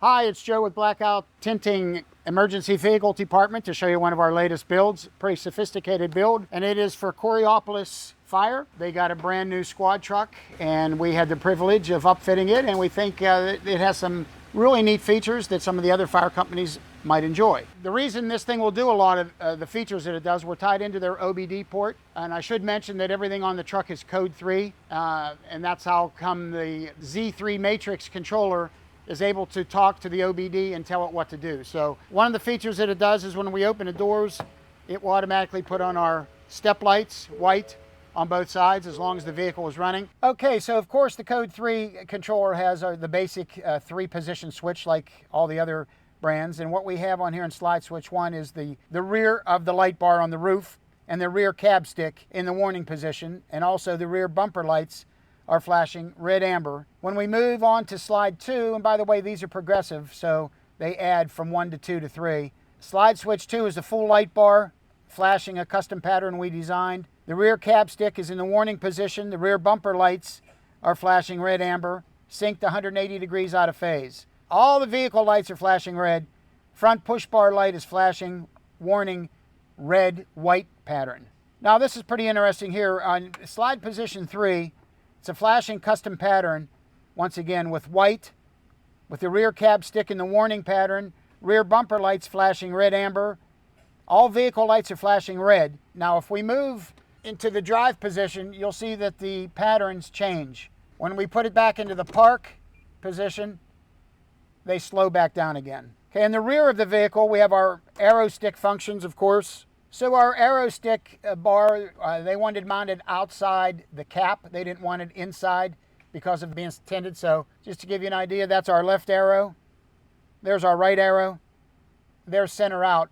Hi, it's Joe with Blackout Tinting Emergency Vehicle Department to show you one of our latest builds. Pretty sophisticated build, and it is for Coraopolis Fire. They got a brand new squad truck, and we had the privilege of upfitting it, and we think it has some really neat features that some of the other fire companies might enjoy. The reason this thing will do a lot of the features that it does, we're tied into their OBD port, and I should mention that everything on the truck is code 3, and that's how come the Z3 Matrix controller is able to talk to the OBD and tell it what to do. So one of the features that it does is when we open the doors, it will automatically put on our step lights, white, on both sides as long as the vehicle is running. Okay, so of course the code 3 controller has the basic 3-position switch like all the other brands. And what we have on here in slide switch 1 is the rear of the light bar on the roof and the rear cab stick in the warning position, and also the rear bumper lights are flashing red amber. When we move on to slide 2, and by the way, these are progressive, so they add from 1 to 2 to 3. Slide switch 2 is the full light bar, flashing a custom pattern we designed. The rear cab stick is in the warning position. The rear bumper lights are flashing red amber, synced 180 degrees out of phase. All the vehicle lights are flashing red. Front push bar light is flashing warning red white pattern. Now this is pretty interesting here. On slide position 3, it's a flashing custom pattern, once again with white, with the rear cab stick in the warning pattern, rear bumper lights flashing red amber. All vehicle lights are flashing red. Now if we move into the drive position, you'll see that the patterns change. When we put it back into the park position, they slow back down again. Okay, in the rear of the vehicle, we have our arrow stick functions, of course. So our arrow stick bar, they wanted mounted outside the cap. They didn't want it inside because of being tinted. So just to give you an idea, that's our left arrow. There's our right arrow. There's center out.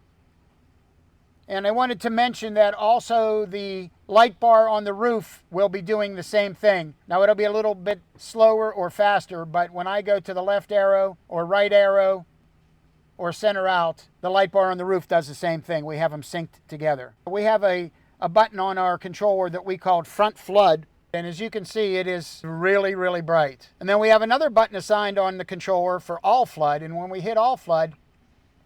And I wanted to mention that also the light bar on the roof will be doing the same thing. Now it'll be a little bit slower or faster, but when I go to the left arrow or right arrow or center out, the light bar on the roof does the same thing. We have them synced together. We have a button on our controller that we called front flood, and as you can see, it is really, really bright. And then we have another button assigned on the controller for all flood, and when we hit all flood,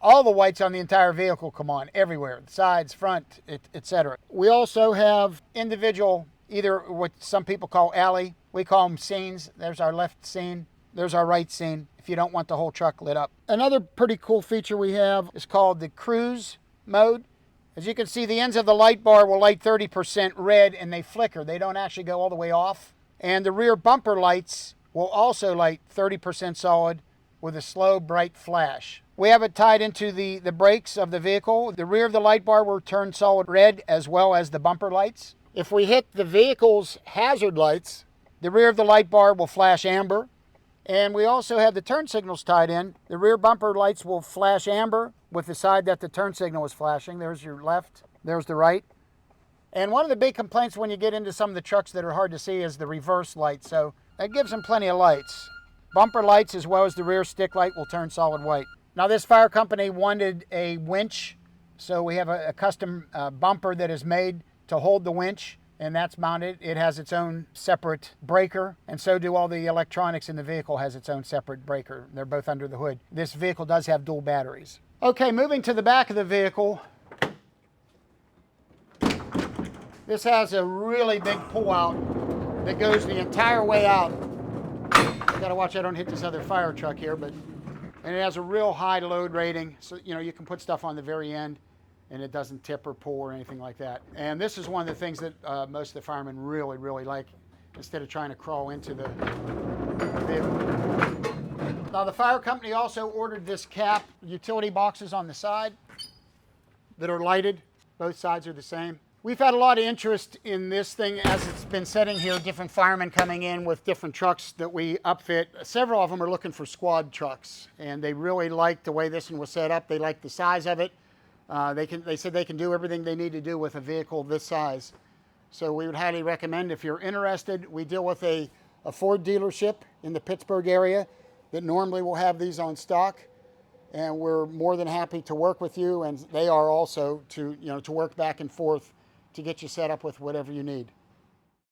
all the whites on the entire vehicle come on everywhere, sides, front, etc. We also have individual, either what some people call alley, we call them scenes. There's our left scene, there's our right scene, if you don't want the whole truck lit up. Another pretty cool feature we have is called the cruise mode. As you can see, the ends of the light bar will light 30% red and they flicker. They don't actually go all the way off. And the rear bumper lights will also light 30% solid with a slow, bright flash. We have it tied into the brakes of the vehicle. The rear of the light bar will turn solid red as well as the bumper lights. If we hit the vehicle's hazard lights, the rear of the light bar will flash amber. And we also have the turn signals tied in. The rear bumper lights will flash amber with the side that the turn signal is flashing. There's your left, there's the right. And one of the big complaints when you get into some of the trucks that are hard to see is the reverse light. So that gives them plenty of lights. Bumper lights as well as the rear stick light will turn solid white. Now this fire company wanted a winch, so we have a custom bumper that is made to hold the winch, and that's mounted. It has its own separate breaker, and so do all the electronics in the vehicle has its own separate breaker. They're both under the hood. This vehicle does have dual batteries. Okay, moving to the back of the vehicle. This has a really big pull-out that goes the entire way out. Gotta watch I don't hit this other fire truck here, and it has a real high load rating, so you can put stuff on the very end and it doesn't tip or pull or anything like that. And this is one of the things that most of the firemen really, really like, instead of trying to crawl into the vehicle. Now the fire company also ordered this cap, utility boxes on the side that are lighted. Both sides are the same. We've had a lot of interest in this thing as it's been sitting here, different firemen coming in with different trucks that we upfit. Several of them are looking for squad trucks, and they really like the way this one was set up. They like the size of it. They said they can do everything they need to do with a vehicle this size. So we would highly recommend, if you're interested. We deal with a Ford dealership in the Pittsburgh area that normally will have these on stock. And we're more than happy to work with you, and they are also to work back and forth to get you set up with whatever you need.